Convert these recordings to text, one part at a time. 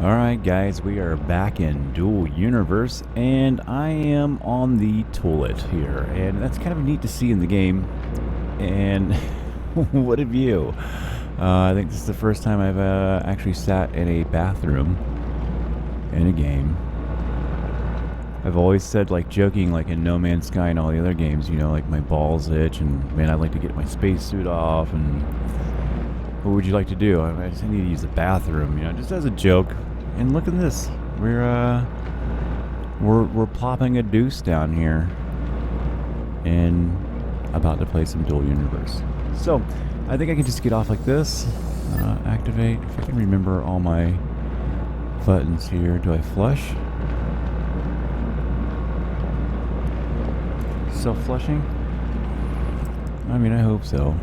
Alright guys, we are back in Dual Universe, and I am on the toilet here, and that's kind of neat to see in the game. And what a view. I think this is the first time I've actually sat in a bathroom in a game. I've always said, like, joking, like in No Man's Sky and all the other games, you know, like my balls itch and man, I'd like to get my spacesuit off, and what would you like to do? I just need to use the bathroom, you know, just as a joke. And look at this. We're plopping a deuce down here and about to play some Dual Universe. So I think I can just get off like this. Activate. If I can remember all my buttons here. Do I flush? Self-flushing? I mean, I hope so.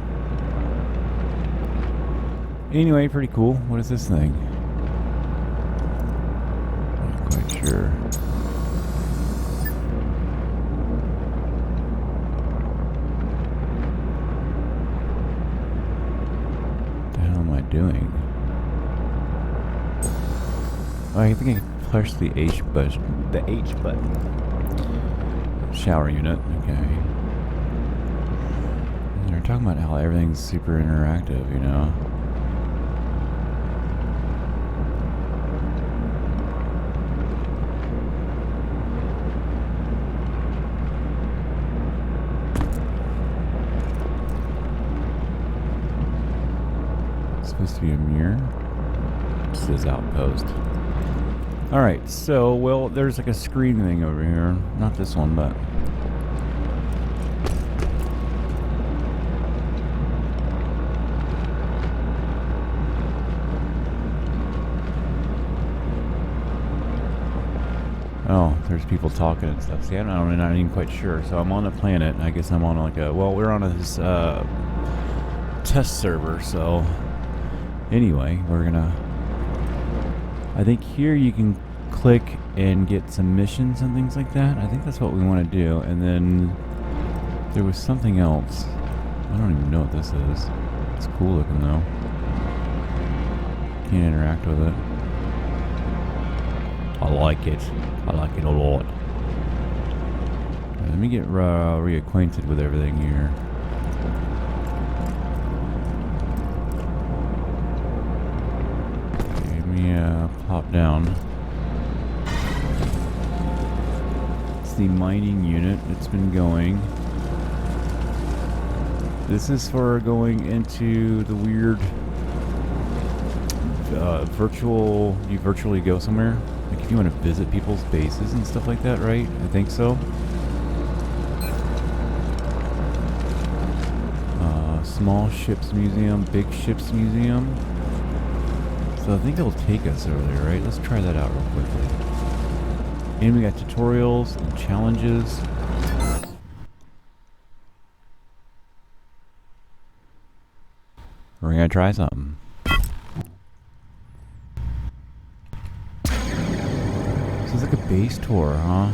Anyway, pretty cool. What is this thing? Not quite sure. What the hell am I doing? Oh, I think I can push the H button. The H button. Shower unit. Okay. They're talking about how everything's super interactive, you know. Supposed to be a mirror. It says outpost. Alright, so, well, there's like a screen thing over here. Not this one, but... oh, there's people talking and stuff. See, I'm not even quite sure. So I'm on a planet. I guess I'm on like a... well, we're on this test server, so... anyway, we're gonna... I think here you can click and get some missions and things like that. I think that's what we want to do. And then there was something else. I don't even know what this is. It's cool looking though. Can't interact with it. I like it. I like it a lot. Right, let me get reacquainted with everything here. Pop down. It's the mining unit. It's been going. This is for going into the weird virtual... you virtually go somewhere? Like if you want to visit people's bases and stuff like that, right? I think so. Small ships museum, big ships museum. So I think it'll take us over there, right? Let's try that out real quickly. And we got tutorials and challenges. We're gonna try something. This is like a base tour, huh?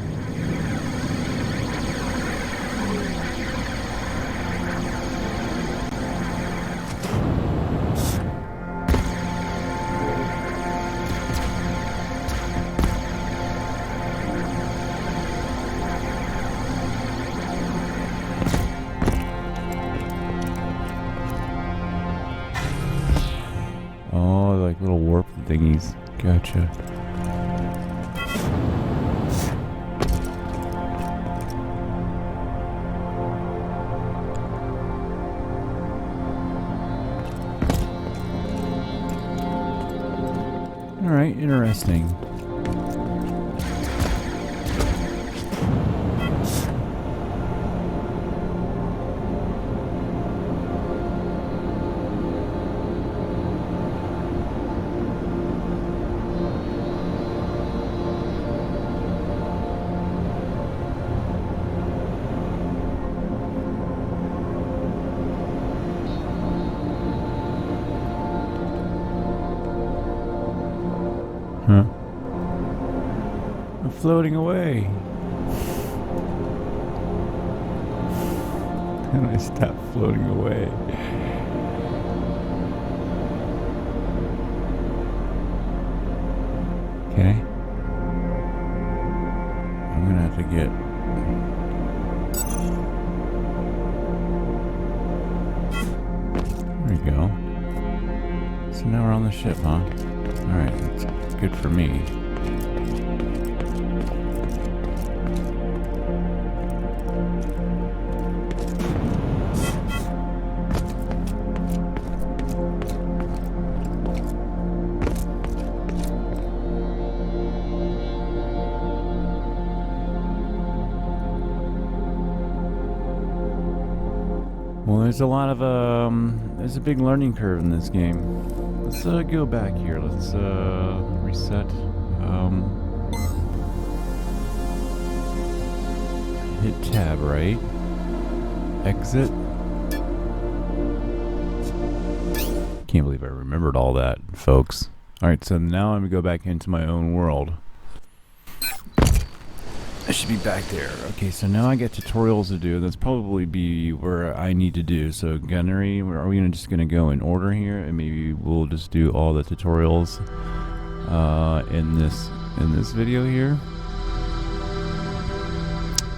Little warp thingies. Gotcha. Alright, interesting. Huh? I'm floating away. And I stop floating away. gonna have to get... There you go. So now we're on the ship, huh? Alright, that's good for me. Well, there's a lot of, there's a big learning curve in this game. Let's go back here. Let's reset. Hit tab, right? Exit. Can't believe I remembered all that, folks. Alright, so now I'm going to go back into my own world. I should be back there. Okay, so now I get tutorials to do. That's probably be where I need to do. So Gunnery, are we just going to go in order here? And maybe we'll just do all the tutorials in this video here.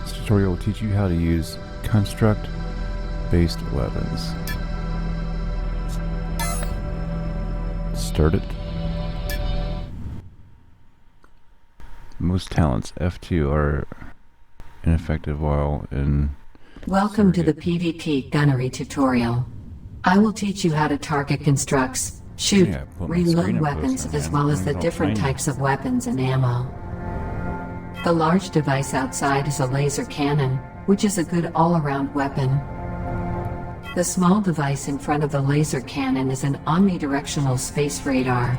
This tutorial will teach you how to use construct-based weapons. Start it. Most talents, F2, are ineffective while in... Welcome to the PvP Gunnery tutorial. I will teach you how to target constructs, shoot, reload weapons, as well as the different types of weapons and ammo. The large device outside is a laser cannon, which is a good all-around weapon. The small device in front of the laser cannon is an omnidirectional space radar.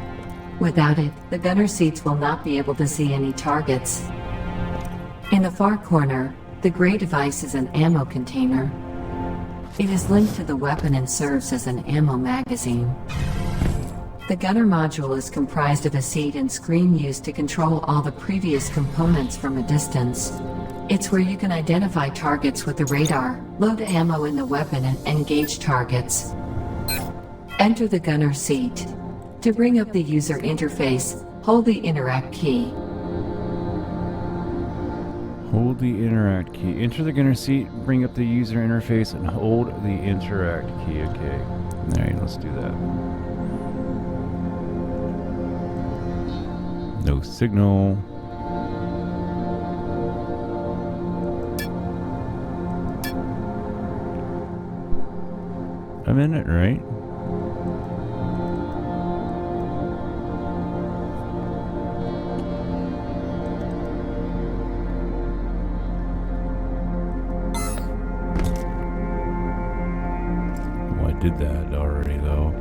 Without it, the gunner seats will not be able to see any targets. In the far corner, the gray device is an ammo container. It is linked to the weapon and serves as an ammo magazine. The gunner module is comprised of a seat and screen used to control all the previous components from a distance. It's where you can identify targets with the radar, load ammo in the weapon, and engage targets. Enter the gunner seat. To bring up the user interface, hold the interact key. Hold the interact key. Enter the gunner seat, bring up the user interface, and hold the interact key. Okay. Alright, let's do that. No signal. I'm in it, right? Did that already though.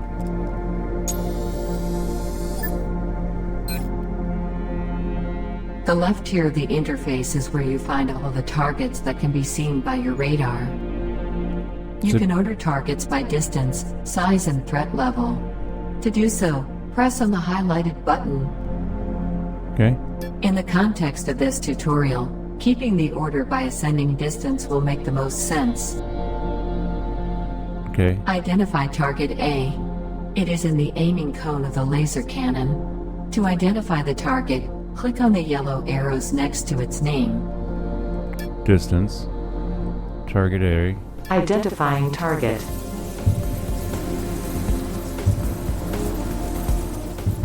The left tier of the interface is where you find all the targets that can be seen by your radar. You can order targets by distance, size, and threat level. To do so, press on the highlighted button. Okay. In the context of this tutorial, keeping the order by ascending distance will make the most sense. Okay. Identify target A. It is in the aiming cone of the laser cannon. To identify the target, click on the yellow arrows next to its name. Distance. Target A. Identifying target.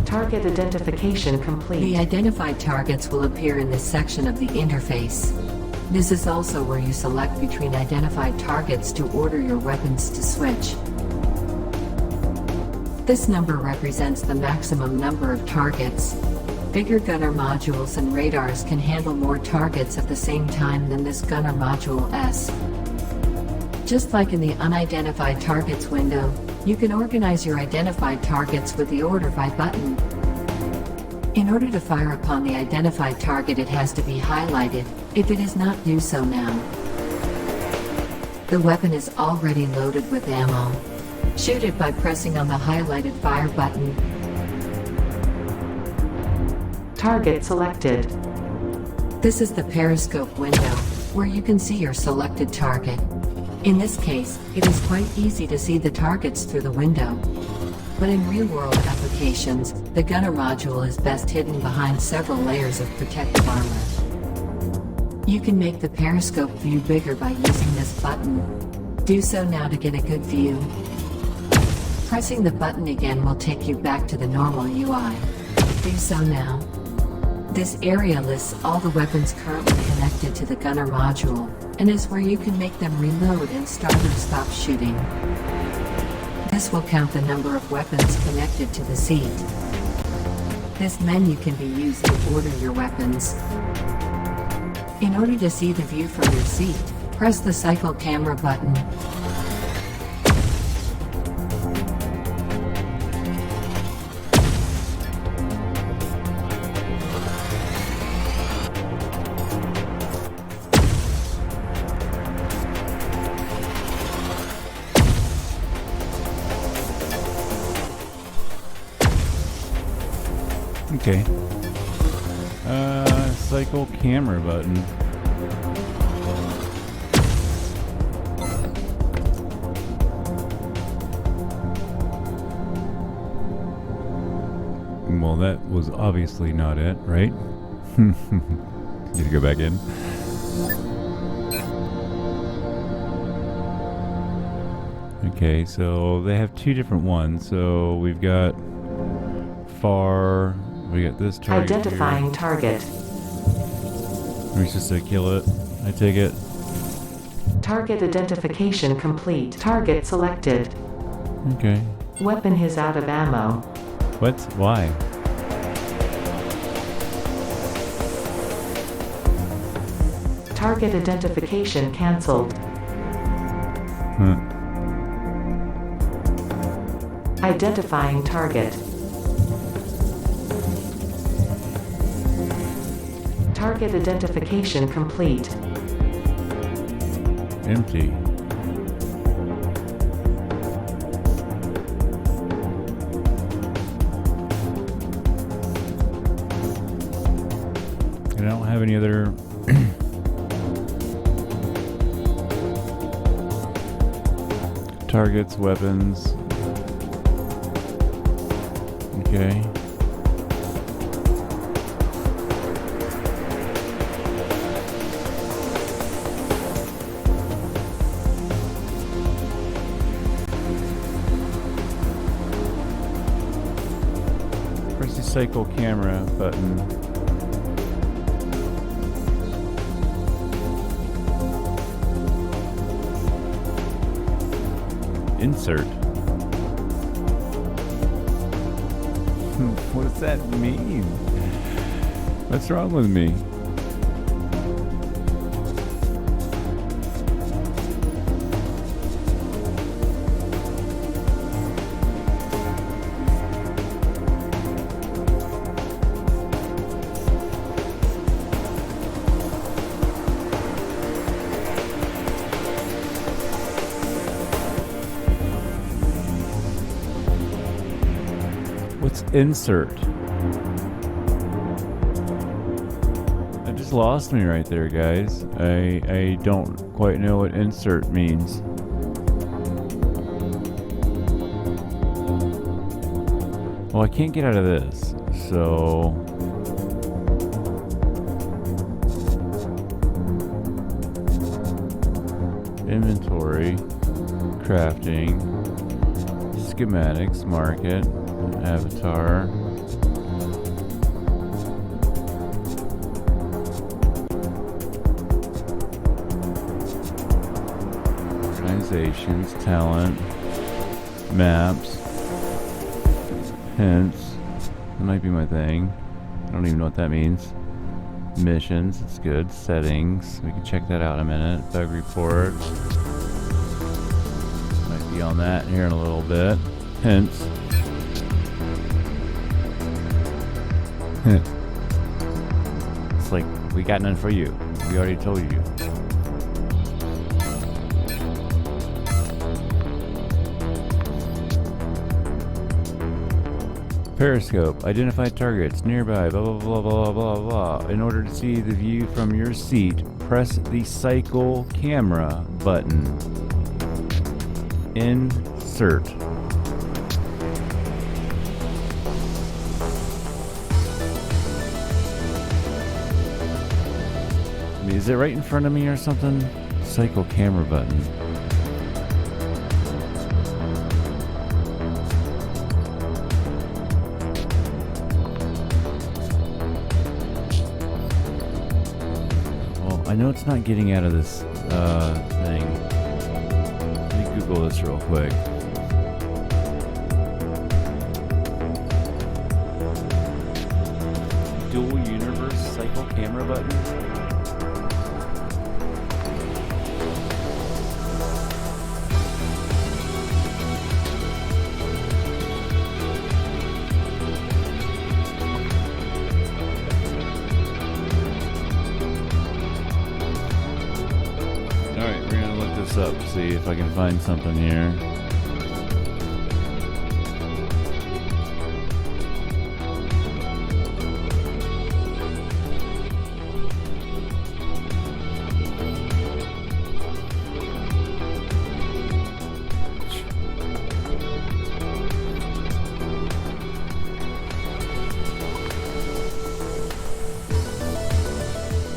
Target identification complete. The identified targets will appear in this section of the interface. This is also where you select between identified targets to order your weapons to switch. This number represents the maximum number of targets. Bigger gunner modules and radars can handle more targets at the same time than this gunner module S. Just like in the unidentified targets window, you can organize your identified targets with the order by button. In order to fire upon the identified target, it has to be highlighted. If it does not do so now, the weapon is already loaded with ammo. Shoot it by pressing on the highlighted fire button. Target selected. This is the periscope window, where you can see your selected target. In this case, it is quite easy to see the targets through the window. But in real-world applications, the gunner module is best hidden behind several layers of protective armor. You can make the periscope view bigger by using this button. Do so now to get a good view. Pressing the button again will take you back to the normal UI. Do so now. This area lists all the weapons currently connected to the gunner module, and is where you can make them reload and start or stop shooting. This will count the number of weapons connected to the seat. This menu can be used to order your weapons. In order to see the view from your seat, press the cycle camera button. Okay. Cycle camera button. Well, that was obviously not it, right? Need to go back in. Okay, so they have two different ones. So we've got we got this target Identifying here. target. We're supposed to kill it, I take it. Target identification complete. Target selected. Okay. Weapon is out of ammo. What? Why? Target identification cancelled. Identifying target. Target identification complete. Empty. I don't have any other targets, weapons. Okay. Press the cycle camera button. Insert. What does that mean? What's wrong with me? What's insert? That just lost me right there, guys. I don't quite know what insert means. Well, I can't get out of this, so... Inventory, crafting, schematics, market, avatar. Organizations, talent, maps, hints. That might be my thing. I don't even know what that means. Missions, it's good. Settings, we can check that out in a minute. Bug report. Might be on that here in a little bit. Hints. It's like, we got none for you. We already told you. Periscope. Identify targets nearby. Blah, blah, blah, blah, blah, blah. In order to see the view from your seat, press the cycle camera button. Insert. me. Is it right in front of me or something? Cycle camera button. Well, I know it's not getting out of this thing. Let me Google this real quick. Dual universe cycle camera button. Alright, we're gonna look this up, see if I can find something here.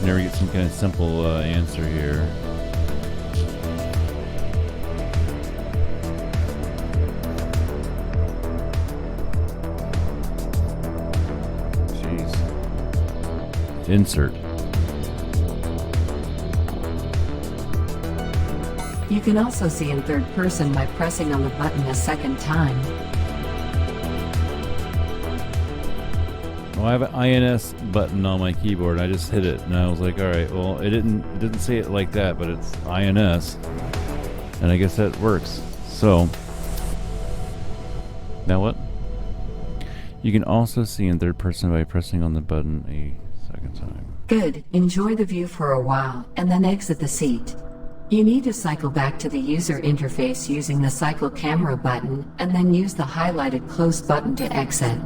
Never get some kind of simple answer here. Jeez. Insert. You can also see in third person by pressing on the button a second time. Well, I have an INS button on my keyboard. I just hit it, and I was like, "All right, well, it didn't say it like that, but it's INS, and I guess that works." So now what? You can also see in third person by pressing on the button a second time. Good. Enjoy the view for a while, and then exit the seat. You need to cycle back to the user interface using the cycle camera button, and then use the highlighted close button to exit.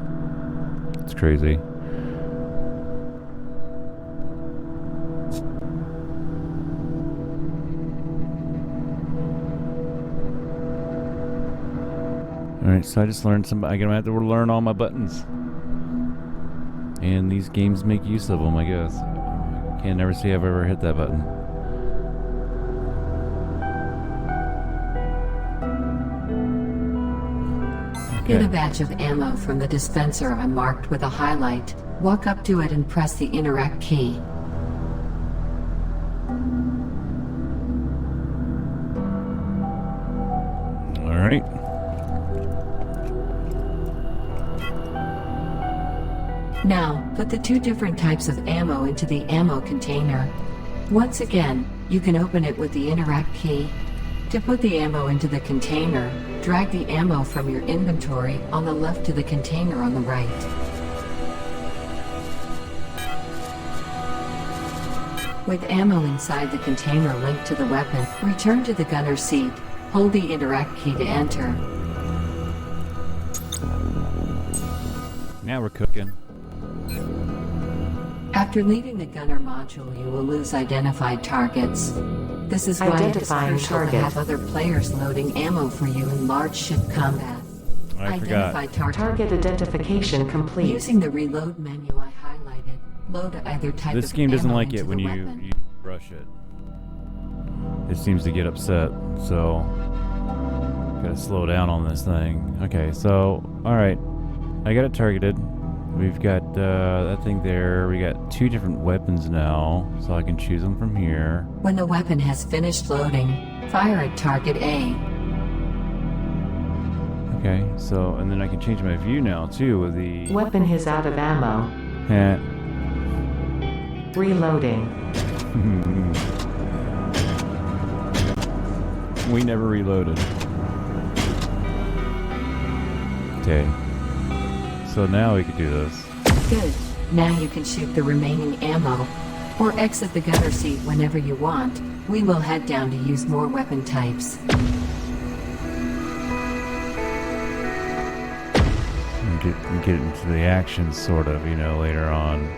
It's crazy. Alright, so I just learned I'm gonna have to learn all my buttons. And these games make use of them, I guess. Can't never say I've ever hit that button. Get a batch of ammo from the dispenser I marked with a highlight. Walk up to it and press the interact key. Alright. Now, put the two different types of ammo into the ammo container. Once again, you can open it with the interact key. To put the ammo into the container, drag the ammo from your inventory on the left to the container on the right. With ammo inside the container linked to the weapon, return to the gunner's seat. Hold the interact key to enter. Now we're cooking. After leaving the gunner module, you will lose identified targets. This is why it is Identifying crucial to target. have other players loading ammo for you in large ship combat. I forgot. Identify Target identification complete. Using the reload menu I highlighted, load either type This of game doesn't ammo like it into when the you weapon. rush it. It seems to get upset, so gotta slow down on this thing. Okay, so alright. I got it targeted. We've got that thing there. We got two different weapons now, so I can choose them from here. When the weapon has finished loading, fire at target A. Okay, so, and then I can change my view now, too, with the... Weapon is out of ammo. Eh. Reloading. We never reloaded. Okay. So now we can do this. Good. Now you can shoot the remaining ammo, or exit the gunner seat whenever you want. We will head down to use more weapon types. And get into the action, sort of, you know, later on.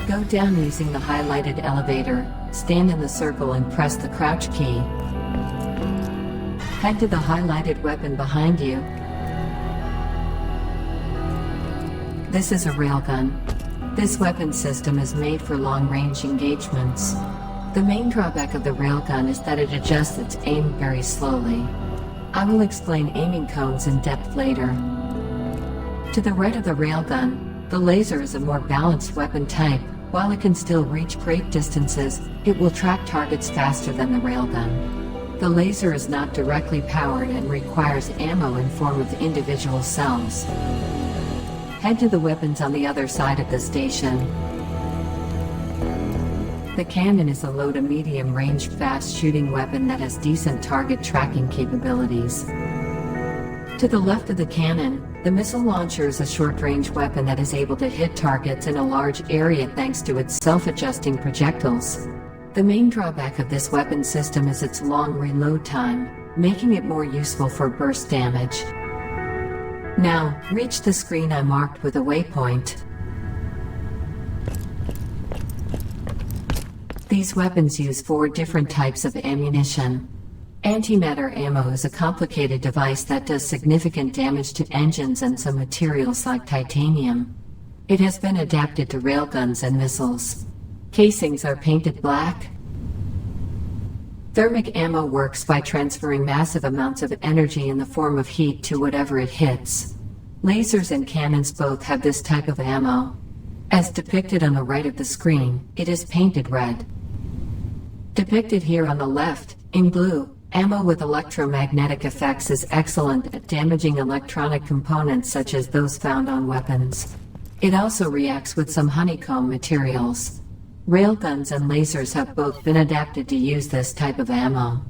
Go down using the highlighted elevator. Stand in the circle and press the crouch key. Head to the highlighted weapon behind you. This is a railgun. This weapon system is made for long-range engagements. The main drawback of the railgun is that it adjusts its aim very slowly. I will explain aiming cones in depth later. To the right of the railgun, the laser is a more balanced weapon type. While it can still reach great distances, it will track targets faster than the railgun. The laser is not directly powered and requires ammo in form of individual cells. Head to the weapons on the other side of the station. The cannon is a low to medium range fast shooting weapon that has decent target tracking capabilities. To the left of the cannon, the missile launcher is a short-range weapon that is able to hit targets in a large area thanks to its self-adjusting projectiles. The main drawback of this weapon system is its long reload time, making it more useful for burst damage. Now, reach the screen I marked with a waypoint. These weapons use 4 different types of ammunition. Antimatter Ammo is a complicated device that does significant damage to engines and some materials like titanium. It has been adapted to railguns and missiles. Casings are painted black. Thermic Ammo works by transferring massive amounts of energy in the form of heat to whatever it hits. Lasers and cannons both have this type of ammo. As depicted on the right of the screen, it is painted red. Depicted here on the left, in blue, ammo with electromagnetic effects is excellent at damaging electronic components such as those found on weapons. It also reacts with some honeycomb materials. Railguns and lasers have both been adapted to use this type of ammo.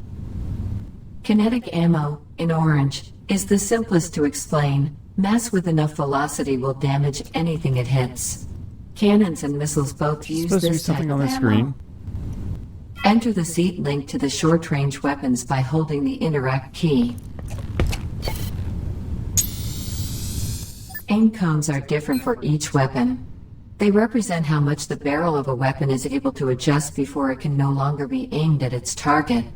Kinetic Ammo, in orange, is the simplest to explain. Mass with enough velocity will damage anything it hits. Cannons and missiles both use this type of ammo. Enter the seat link to the short-range weapons by holding the interact key. Aim cones are different for each weapon. They represent how much the barrel of a weapon is able to adjust before it can no longer be aimed at its target.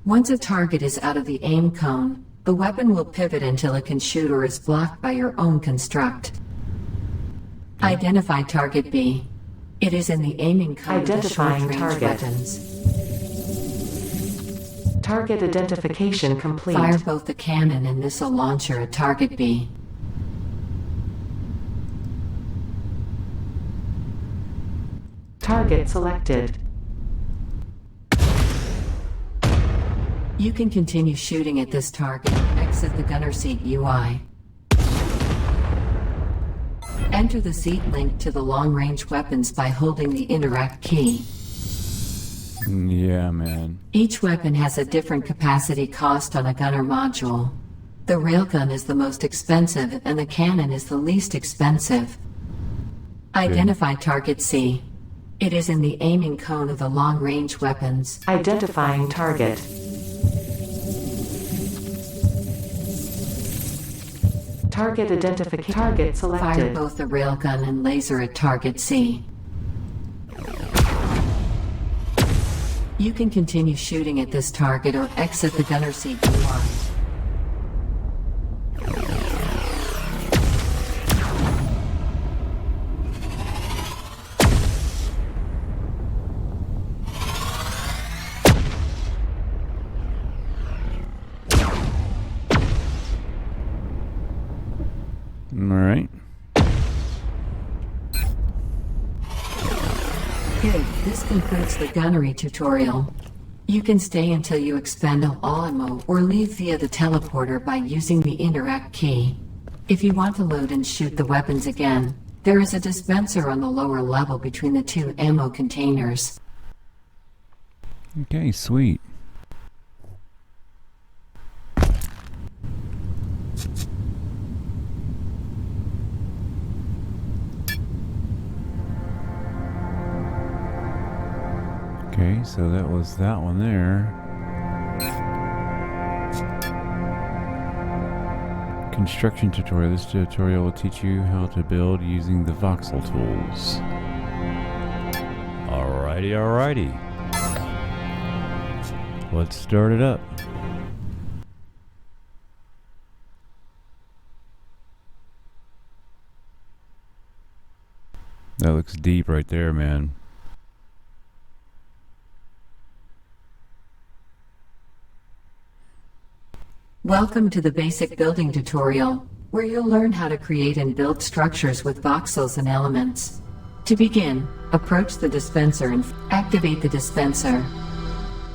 Once a target is out of the aim cone, the weapon will pivot until it can shoot or is blocked by your own construct. Identify target B. It is in the aiming cone of the short-range weapons. Target identification complete. Fire both the cannon and missile launcher at target B. Target selected. You can continue shooting at this target. Exit the gunner seat UI. Enter the seat link to the long-range weapons by holding the interact key. Yeah, man. Each weapon has a different capacity cost on a gunner module. The railgun is the most expensive and the cannon is the least expensive. Identify target C. It is in the aiming cone of the long-range weapons. Identifying target. Target identification. Target selected. Fire both the railgun and laser at target C. You can continue shooting at this target or exit the gunner seat UI. Alright. Good, this concludes the gunnery tutorial. You can stay until you expend all ammo or leave via the teleporter by using the interact key. If you want to load and shoot the weapons again, there is a dispenser on the lower level between the 2 ammo containers. Okay, sweet. Okay, so that was that one there. Construction tutorial. This tutorial will teach you how to build using the Voxel tools. Alrighty, alrighty. Let's start it up. That looks deep right there, man. Welcome to the basic building tutorial, where you'll learn how to create and build structures with voxels and elements. To begin, approach the dispenser and activate the dispenser.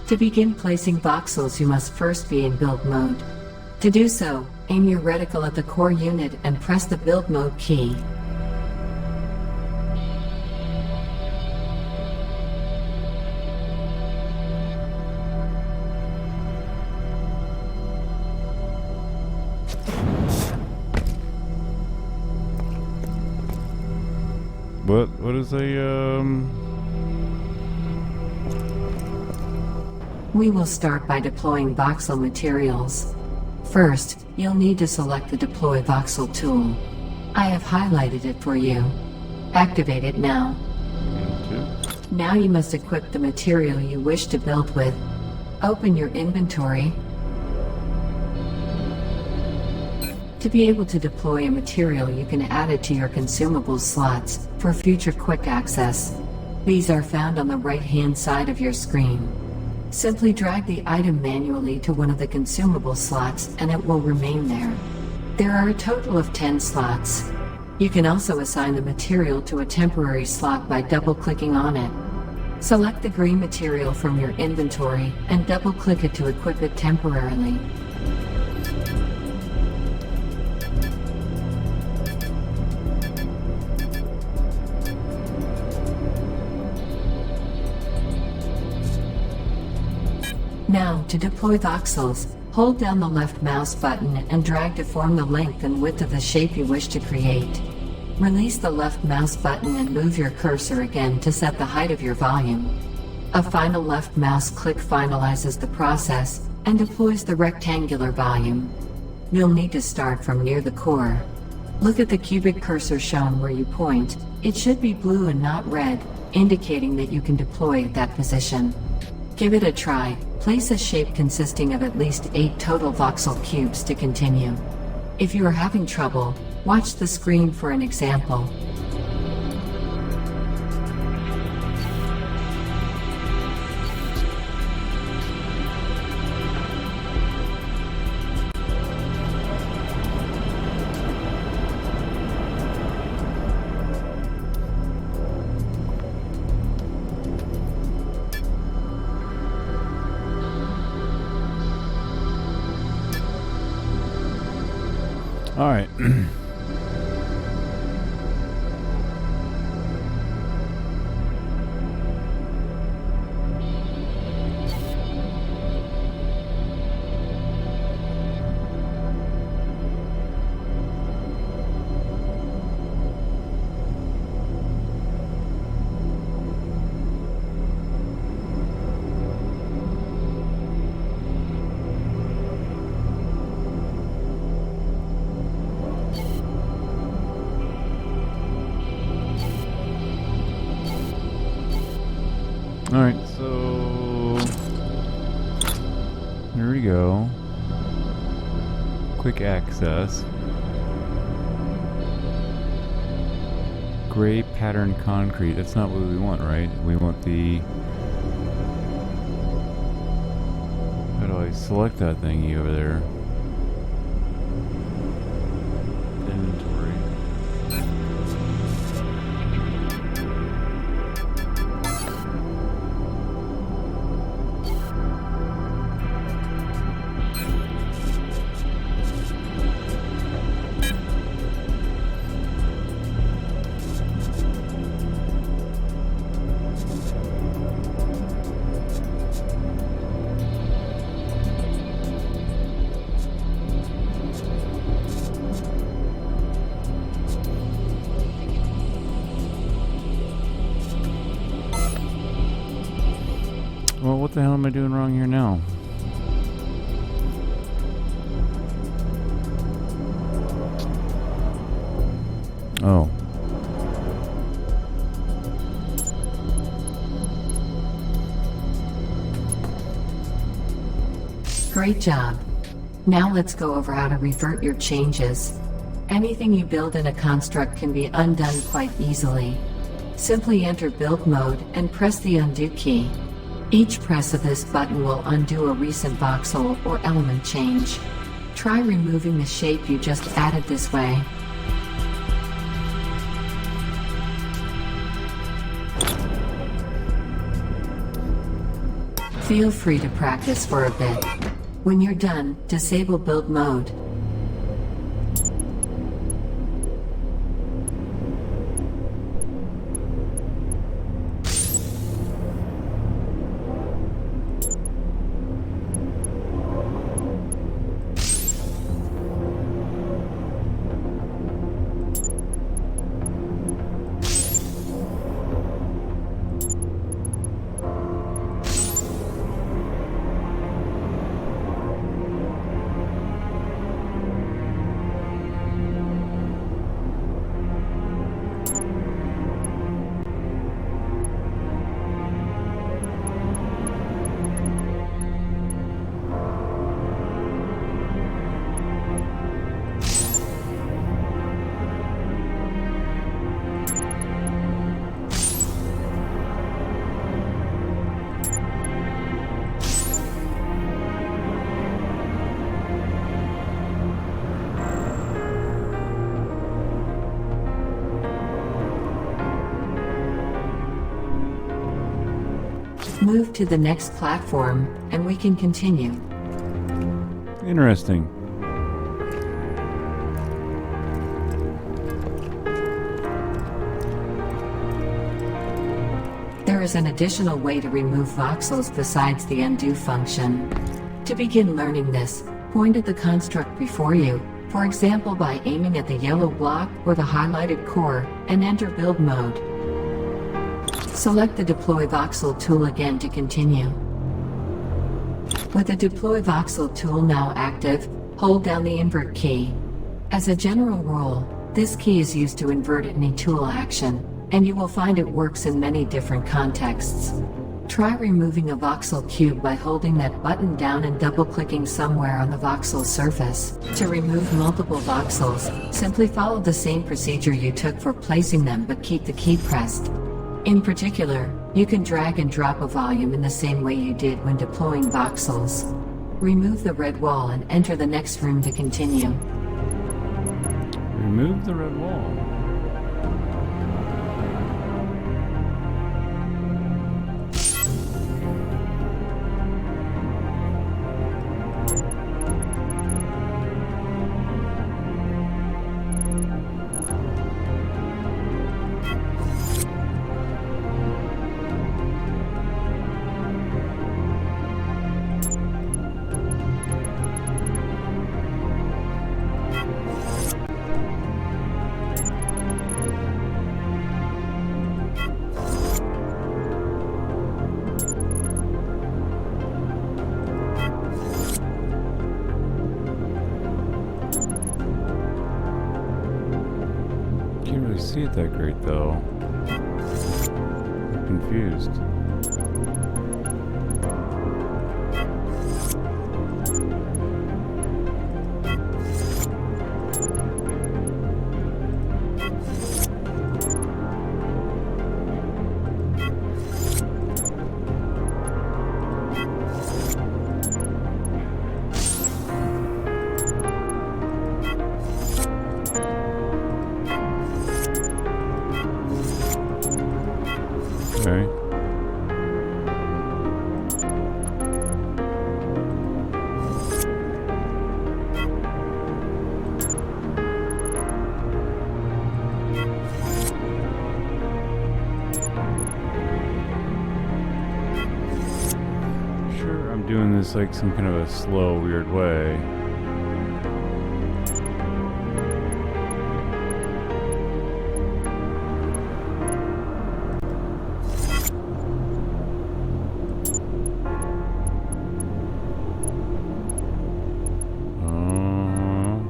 To begin placing voxels, you must first be in build mode. To do so, aim your reticle at the core unit and press the build mode key. What is a, We will start by deploying voxel materials. First, you'll need to select the Deploy Voxel tool. I have highlighted it for you. Activate it now. Now you must equip the material you wish to build with. Open your inventory. To be able to deploy a material, you can add it to your consumables slots for future quick access. These are found on the right-hand side of your screen. Simply drag the item manually to one of the consumable slots and it will remain there. There are a total of 10 slots. You can also assign the material to a temporary slot by double-clicking on it. Select the green material from your inventory and double-click it to equip it temporarily. Now, to deploy voxels, hold down the left mouse button and drag to form the length and width of the shape you wish to create. Release the left mouse button and move your cursor again to set the height of your volume. A final left mouse click finalizes the process and deploys the rectangular volume. You'll need to start from near the core. Look at the cubic cursor shown where you point. It should be blue and not red, indicating that you can deploy at that position. Give it a try. Place a shape consisting of at least 8 total voxel cubes to continue. If you are having trouble, watch the screen for an example. all right. Alright, so there we go. Quick access. Gray pattern concrete. That's not what we want, right? We want the... How do I select that thingy over there? Inventory. Well, what the hell am I doing wrong here now? Oh. Great job. Now let's go over how to revert your changes. Anything you build in a construct can be undone quite easily. Simply enter build mode and press the undo key. Each press of this button will undo a recent voxel or element change. Try removing the shape you just added this way. Feel free to practice for a bit. When you're done, disable build mode. Move to the next platform, and we can continue. Interesting. There is an additional way to remove voxels besides the undo function. To begin learning this, point at the construct before you, for example by aiming at the yellow block or the highlighted core, and enter build mode. Select the Deploy Voxel tool again to continue. With the Deploy Voxel tool now active, hold down the invert key. As a general rule, this key is used to invert any tool action, and you will find it works in many different contexts. Try removing a voxel cube by holding that button down and double-clicking somewhere on the voxel surface. To remove multiple voxels, simply follow the same procedure you took for placing them but keep the key pressed. In particular, you can drag and drop a volume in the same way you did when deploying voxels. Remove the red wall and enter the next room to continue. Remove the red wall. Can't really see it that great though. I'm confused. Okay. Sure, I'm doing this like some kind of a slow, weird way.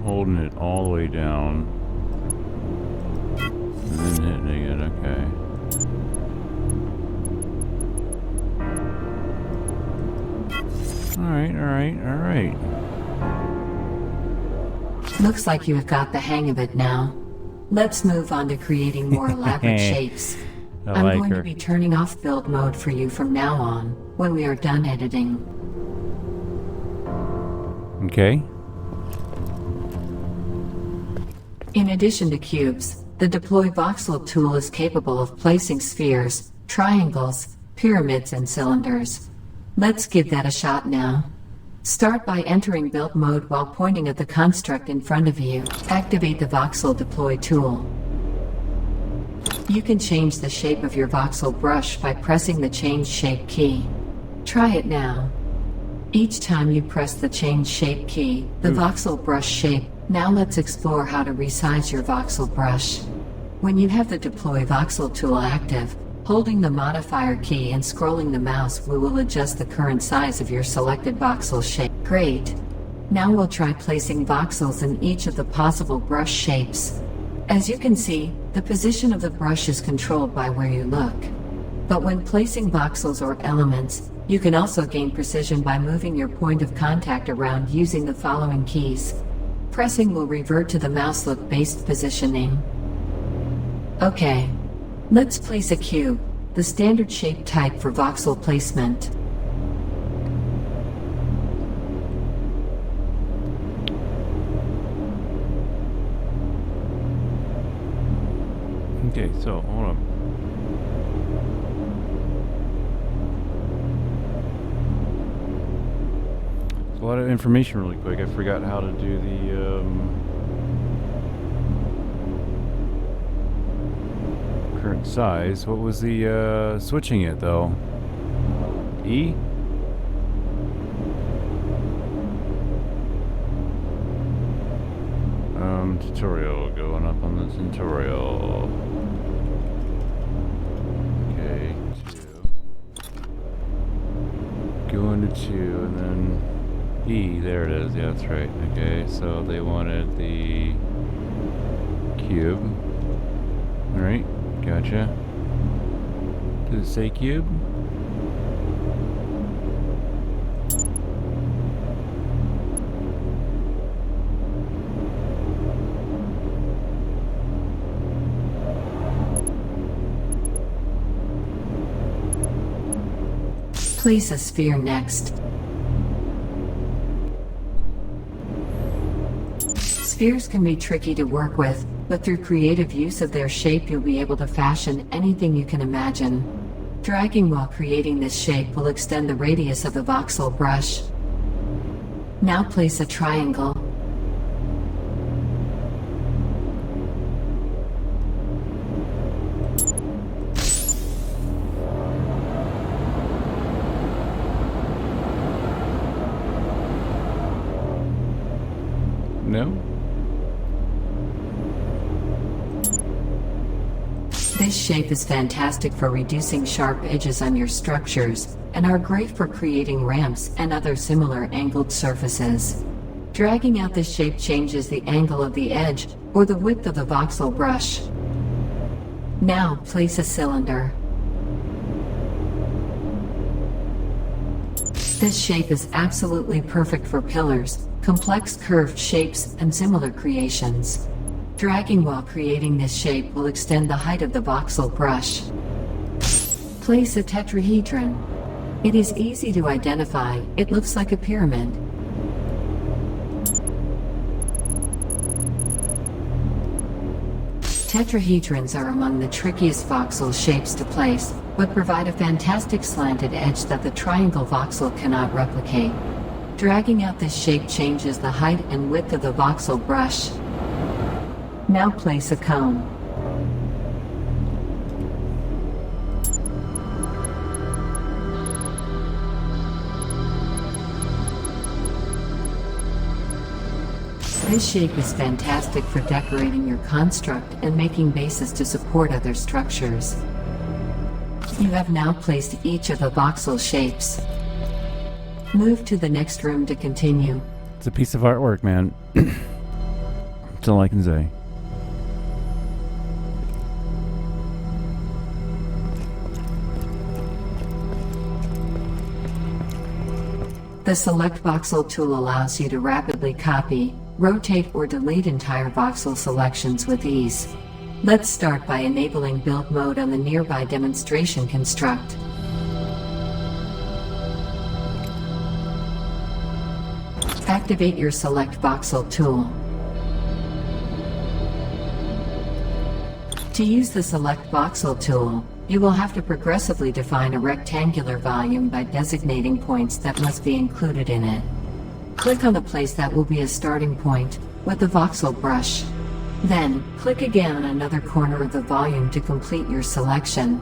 Holding it all the way down and then hitting it, okay. Alright. Looks like you have got the hang of it now. Let's move on to creating more elaborate shapes. I'm like going her. to be turning off build mode for you from now on, when we are done editing. Okay. In addition to cubes, the Deploy Voxel tool is capable of placing spheres, triangles, pyramids, and cylinders. Let's give that a shot now. Start by entering build mode while pointing at the construct in front of you. Activate the Voxel Deploy tool. You can change the shape of your voxel brush by pressing the Change Shape key. Try it now. Each time you press the Change Shape key, the voxel brush shape. Now let's explore how to resize your voxel brush. When you have the Deploy Voxel tool active, holding the modifier key and scrolling the mouse will adjust the current size of your selected voxel shape. Great. Now we'll try placing voxels in each of the possible brush shapes. As you can see, the position of the brush is controlled by where you look. But when placing voxels or elements, you can also gain precision by moving your point of contact around using the following keys. Pressing will revert to the mouse look based positioning. Okay. Let's place a cube, the standard shape type for voxel placement. Okay, so hold on. A lot of information really quick. I forgot how to do the current size. What was the switching it though? E? Tutorial, going up on the tutorial. Okay, 2. Go into 2 and then E, there it is, yeah, that's right. Okay, so they wanted the cube. Alright, gotcha. Does it say cube? Place a sphere next. Spheres can be tricky to work with, but through creative use of their shape you'll be able to fashion anything you can imagine. Dragging while creating this shape will extend the radius of the voxel brush. Now place a triangle. No? This shape is fantastic for reducing sharp edges on your structures, and are great for creating ramps and other similar angled surfaces. Dragging out this shape changes the angle of the edge, or the width of the voxel brush. Now place a cylinder. This shape is absolutely perfect for pillars, complex curved shapes, and similar creations. Dragging while creating this shape will extend the height of the voxel brush. Place a tetrahedron. It is easy to identify, it looks like a pyramid. Tetrahedrons are among the trickiest voxel shapes to place, but provide a fantastic slanted edge that the triangle voxel cannot replicate. Dragging out this shape changes the height and width of the voxel brush. Now place a cone. This shape is fantastic for decorating your construct and making bases to support other structures. You have now placed each of the voxel shapes. Move to the next room to continue. It's a piece of artwork, man. That's all I can say. The Select Voxel tool allows you to rapidly copy, rotate, or delete entire voxel selections with ease. Let's start by enabling build mode on the nearby demonstration construct. Activate your Select Voxel tool. To use the Select Voxel tool, you will have to progressively define a rectangular volume by designating points that must be included in it. Click on the place that will be a starting point with the Voxel brush. Then, click again on another corner of the volume to complete your selection.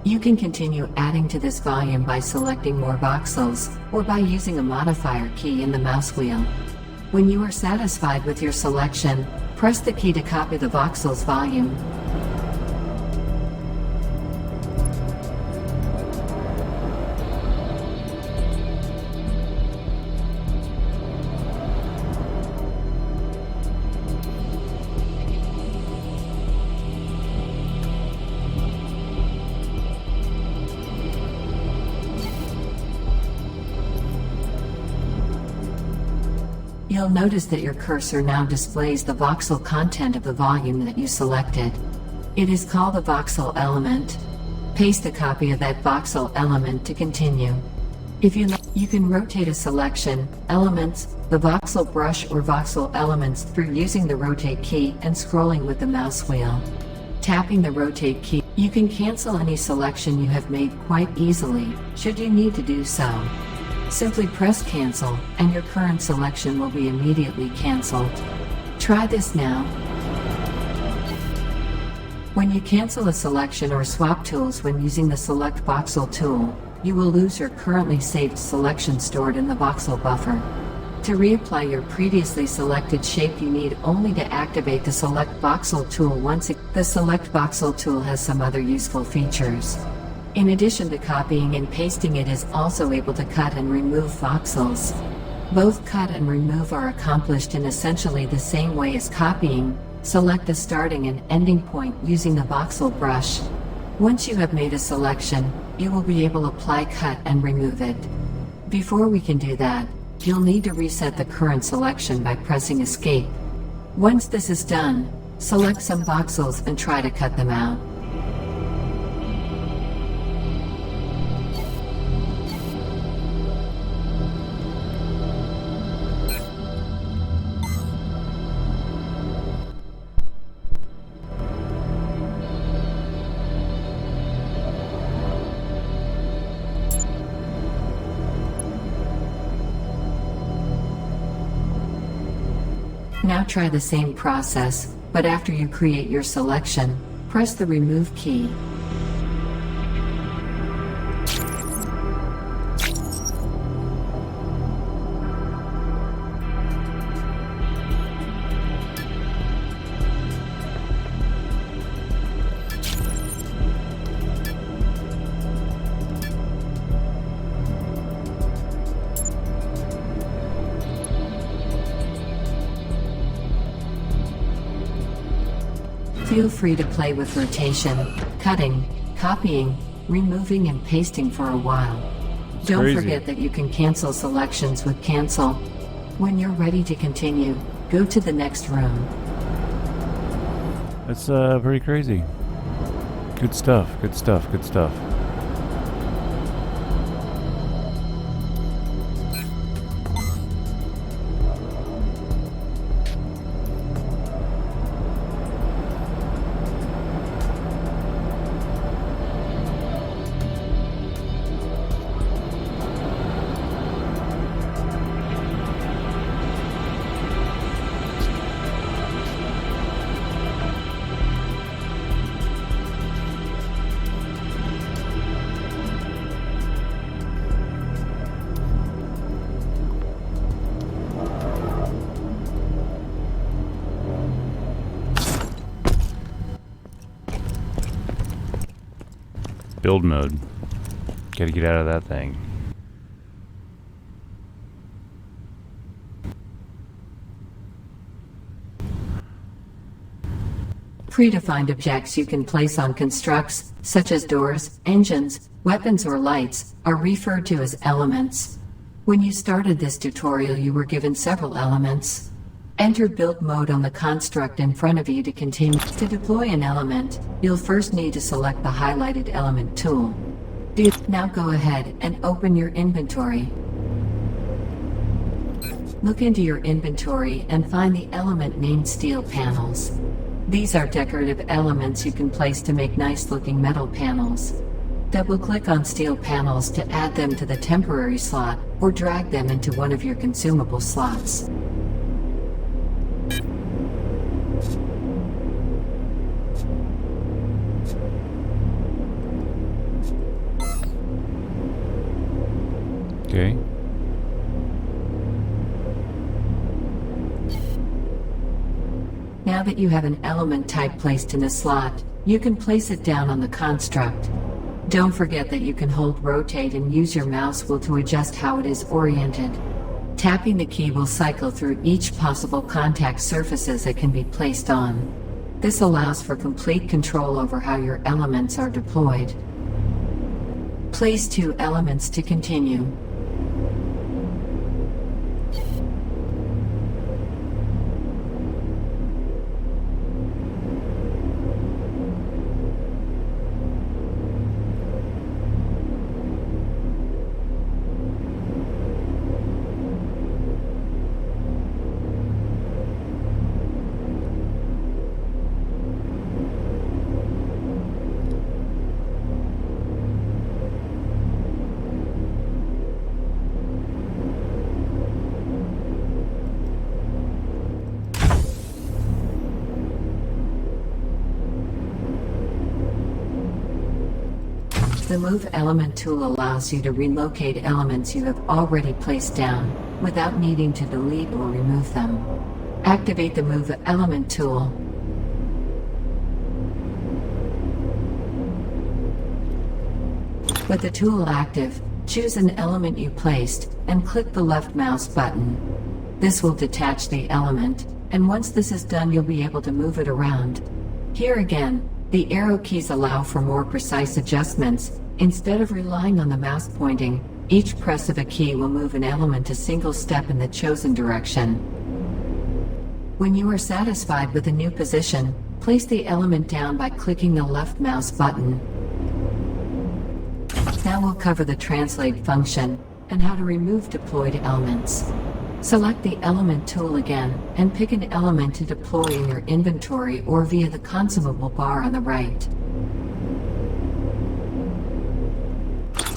You can continue adding to this volume by selecting more voxels, or by using a modifier key in the mouse wheel. When you are satisfied with your selection, press the key to copy the voxels volume. You'll notice that your cursor now displays the voxel content of the volume that you selected. It is called a voxel element. Paste a copy of that voxel element to continue. If you can rotate a selection, elements, the voxel brush or voxel elements through using the rotate key and scrolling with the mouse wheel. Tapping the rotate key, you can cancel any selection you have made quite easily, should you need to do so. Simply press cancel, and your current selection will be immediately canceled. Try this now. When you cancel a selection or swap tools when using the Select Voxel tool, you will lose your currently saved selection stored in the voxel buffer. To reapply your previously selected shape, you need only to activate the Select Voxel tool once again. The Select Voxel tool has some other useful features. In addition to copying and pasting, it is also able to cut and remove voxels. Both cut and remove are accomplished in essentially the same way as copying. Select a starting and ending point using the voxel brush. Once you have made a selection, you will be able to apply, cut, and remove it. Before we can do that, you'll need to reset the current selection by pressing Escape. Once this is done, select some voxels and try to cut them out. Now try the same process, but after you create your selection, press the Remove key. Feel free to play with rotation, cutting, copying, removing, and pasting for a while. Don't forget that you can cancel selections with Cancel. When you're ready to continue, go to the next room. That's pretty crazy. Good stuff, good stuff, good stuff. Build mode. Gotta get out of that thing. Predefined objects you can place on constructs, such as doors, engines, weapons, or lights, are referred to as elements. When you started this tutorial, you were given several elements. Enter build mode on the construct in front of you to continue. To deploy an element, you'll first need to select the highlighted element tool. Now go ahead and open your inventory. Look into your inventory and find the element named steel panels. These are decorative elements you can place to make nice looking metal panels. Double-click on steel panels to add them to the temporary slot or drag them into one of your consumable slots. Okay. Now that you have an element type placed in a slot, you can place it down on the construct. Don't forget that you can hold rotate and use your mouse wheel to adjust how it is oriented. Tapping the key will cycle through each possible contact surfaces it can be placed on. This allows for complete control over how your elements are deployed. Place 2 elements to continue. The Move Element tool allows you to relocate elements you have already placed down, without needing to delete or remove them. Activate the Move Element tool. With the tool active, choose an element you placed, and click the left mouse button. This will detach the element, and once this is done you'll be able to move it around. Here again, the arrow keys allow for more precise adjustments. Instead of relying on the mouse pointing, each press of a key will move an element a single step in the chosen direction. When you are satisfied with a new position, place the element down by clicking the left mouse button. Now we'll cover the translate function and how to remove deployed elements. Select the element tool again and pick an element to deploy in your inventory or via the consumable bar on the right.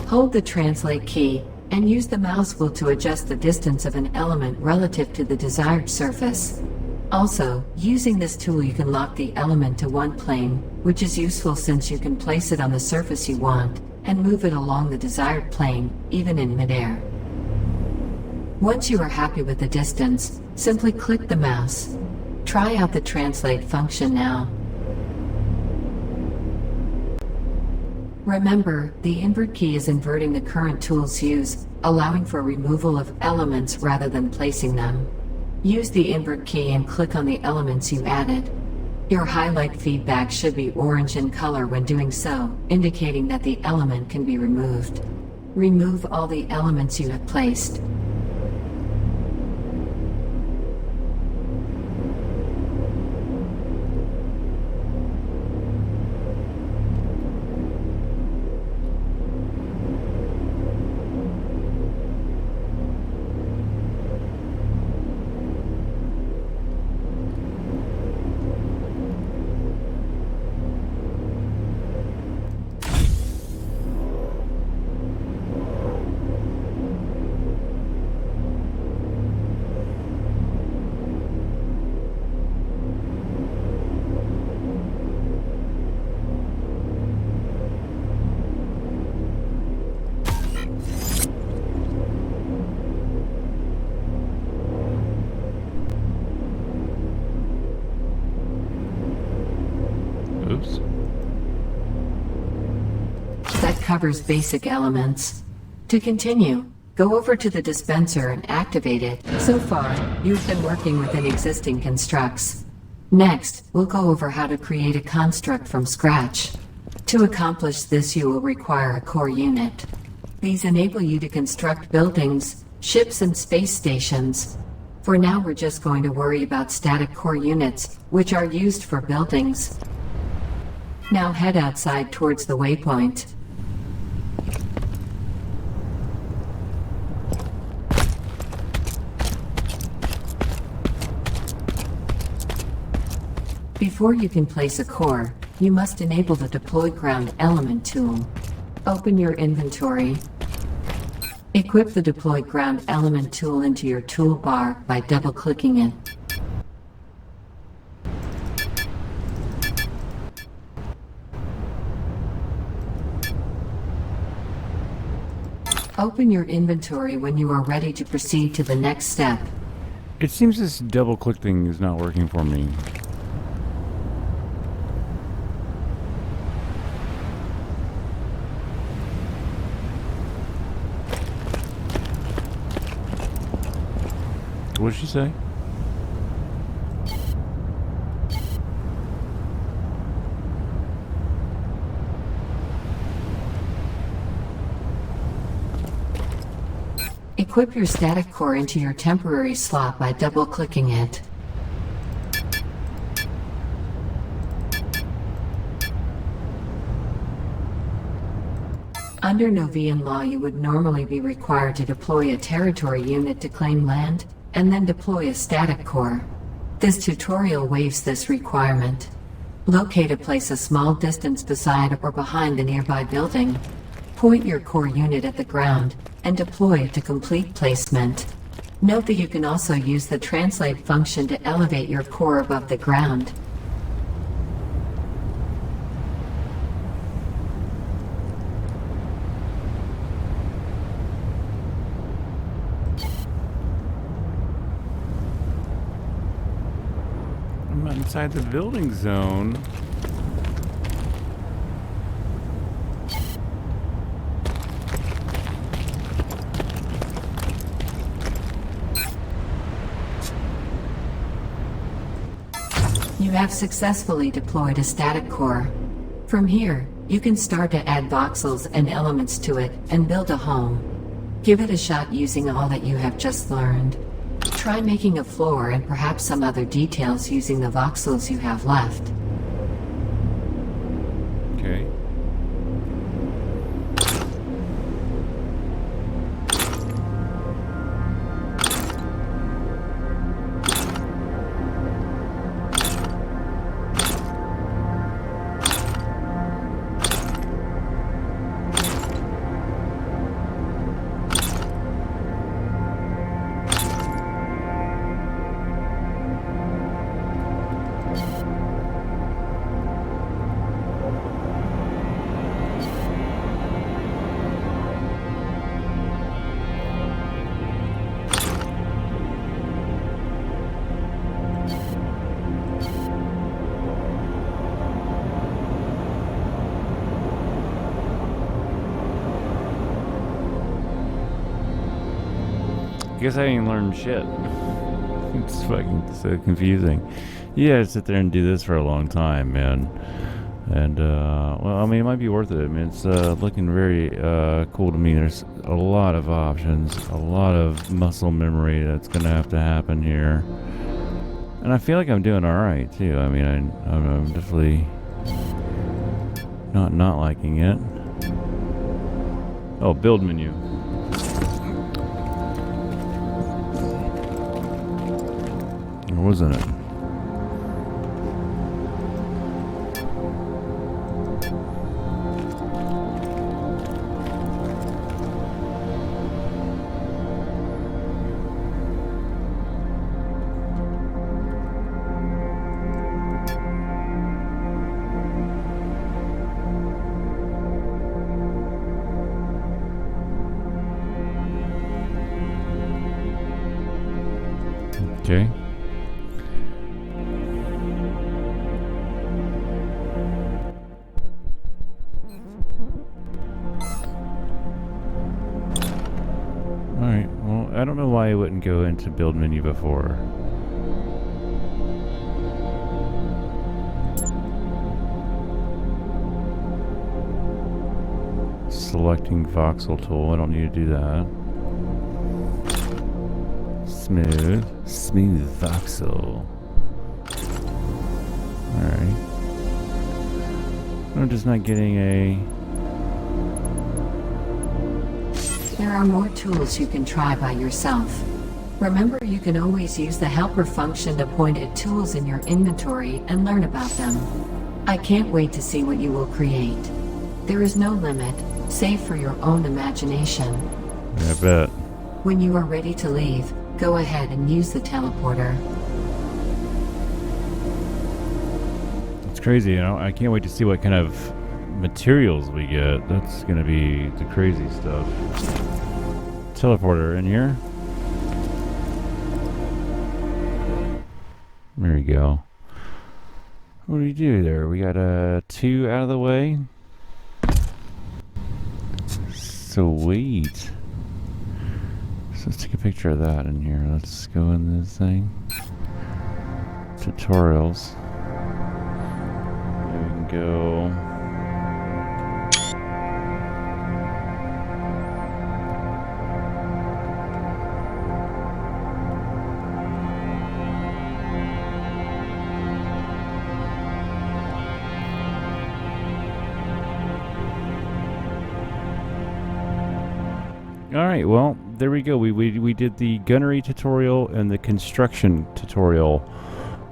Hold the translate key and use the mouse wheel to adjust the distance of an element relative to the desired surface. Also, using this tool you can lock the element to one plane, which is useful since you can place it on the surface you want and move it along the desired plane, even in midair. Once you are happy with the distance, simply click the mouse. Try out the translate function now. Remember, the invert key is inverting the current tool's use, allowing for removal of elements rather than placing them. Use the invert key and click on the elements you added. Your highlight feedback should be orange in color when doing so, indicating that the element can be removed. Remove all the elements you have placed. Oops. That covers basic elements. To continue, go over to the dispenser and activate it. So far, you've been working within existing constructs. Next, we'll go over how to create a construct from scratch. To accomplish this, you will require a core unit. These enable you to construct buildings, ships, and space stations. For now, we're just going to worry about static core units, which are used for buildings. Now head outside towards the waypoint. Before you can place a core, you must enable the Deploy Ground Element tool. Open your inventory. Equip the Deploy Ground Element tool into your toolbar by double-clicking it. Open your inventory when you are ready to proceed to the next step. It seems this double-click thing is not working for me. What did she say? Equip your static core into your temporary slot by double-clicking it. Under Novian law, you would normally be required to deploy a territory unit to claim land, and then deploy a static core. This tutorial waives this requirement. Locate a place a small distance beside or behind the nearby building. Point your core unit at the ground, and deploy it to complete placement. Note that you can also use the translate function to elevate your core above the ground. I'm inside the building zone. You have successfully deployed a static core. From here, you can start to add voxels and elements to it and build a home. Give it a shot using all that you have just learned. Try making a floor and perhaps some other details using the voxels you have left. Okay. I guess I ain't learned shit. It's fucking so confusing. You gotta sit there and do this for a long time, man. And, well, I mean, it might be worth it. I mean, it's looking very cool to me. There's a lot of options, a lot of muscle memory that's gonna have to happen here. And I feel like I'm doing alright, too. I mean, I'm definitely not liking it. Oh, build menu. Or wasn't it? Okay. Alright, well, I don't know why I wouldn't go into build menu before. Selecting voxel tool, I don't need to do that. Smooth voxel. Alright. I'm just not getting a... There are more tools you can try by yourself. Remember, you can always use the helper function to point at tools in your inventory and learn about them. I can't wait to see what you will create. There is no limit, save for your own imagination. I bet. When you are ready to leave, go ahead and use the teleporter. It's crazy, you know. I can't wait to see what kind of materials we get. That's gonna be the crazy stuff. Teleporter in here. There we go. What do we do there? We got 2 out of the way. Sweet. So let's take a picture of that in here. Let's go in this thing. Tutorials. There we can go. Alright, well, there we go. We did the gunnery tutorial and the construction tutorial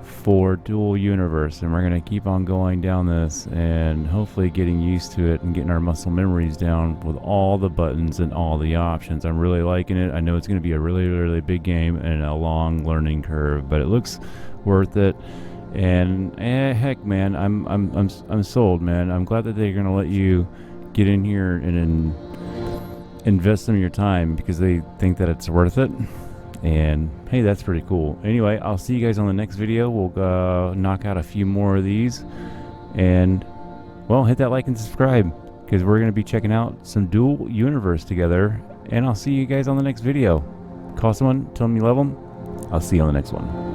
for Dual Universe, and we're going to keep on going down this and hopefully getting used to it and getting our muscle memories down with all the buttons and all the options. I'm really liking it. I know it's going to be a really big game and a long learning curve, but it looks worth it. And heck, man, I'm sold, man. I'm glad that they're going to let you get in here and invest some of your time because they think that it's worth it. And hey, that's pretty cool. Anyway, I'll see you guys on the next video. We'll knock out a few more of these, and well, hit that like and subscribe because we're going to be checking out some Dual Universe together. And I'll see you guys on the next video. Call someone, tell them you love them. I'll see you on the next one.